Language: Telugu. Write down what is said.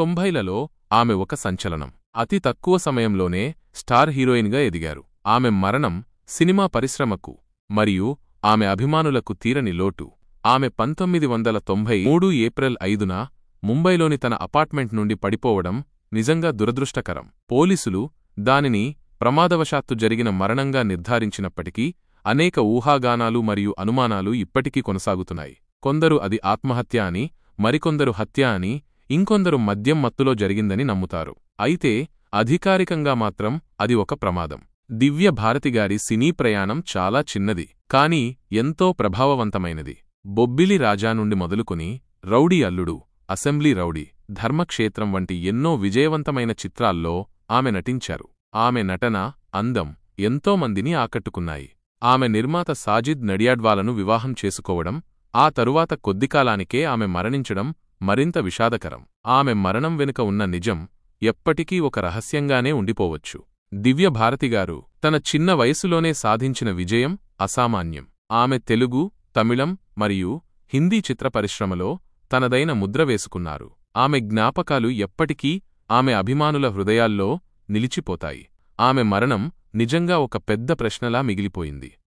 90లలో ఆమె ఒక సంచలనం. అతి తక్కువ సమయంలోనే స్టార్ హీరోయిన్గా ఎదిగారు. ఆమె మరణం సినిమా పరిశ్రమకు మరియు ఆమె అభిమానులకు తీరని లోటు. ఆమె 1993 ఏప్రిల్ 5న ముంబైలోని తన అపార్ట్మెంట్ నుండి పడిపోవడం నిజంగా దురదృష్టకరం. పోలీసులు దానిని ప్రమాదవశాత్తు జరిగిన మరణంగా నిర్ధారించినప్పటికీ అనేక ఊహాగానాలు మరియు అనుమానాలు ఇప్పటికీ కొనసాగుతున్నాయి. కొందరు అది ఆత్మహత్య అని, మరికొందరు హత్య అని, ఇంకొందరు మద్యం మత్తులో జరిగిందని నమ్ముతారు. అయితే అధికారికంగా మాత్రం అది ఒక ప్రమాదం. దివ్య భారతిగారి సినీ ప్రయాణం చాలా చిన్నది, కానీ ఎంతో ప్రభావవంతమైనది. బొబ్బిలి రాజా నుండి మొదలుకొని రౌడీ అల్లుడు, అసెంబ్లీ రౌడీ, ధర్మక్షేత్రం వంటి ఎన్నో విజయవంతమైన చిత్రాల్లో ఆమె నటించారు. ఆమె నటన, అందం ఎంతోమందిని ఆకట్టుకున్నాయి. ఆమె నిర్మాత సాజిద్ నడియాడ్వాలను వివాహం చేసుకోవడం, ఆ తరువాత కొద్దికాలానికే ఆమె మరణించడం మరింత విషాదకరం. ఆమె మరణం వెనుక ఉన్న నిజం ఎప్పటికీ ఒక రహస్యంగానే ఉండిపోవచ్చు. దివ్య భారతిగారు తన చిన్న వయసులోనే సాధించిన విజయం అసామాన్యం. ఆమె తెలుగు, తమిళం మరియు హిందీ చిత్ర పరిశ్రమలో తనదైన ముద్ర వేసుకున్నారు. ఆమె జ్ఞాపకాలు ఎప్పటికీ ఆమె అభిమానుల హృదయాల్లో నిలిచిపోతాయి. ఆమె మరణం నిజంగా ఒక పెద్ద ప్రశ్నలా మిగిలిపోయింది.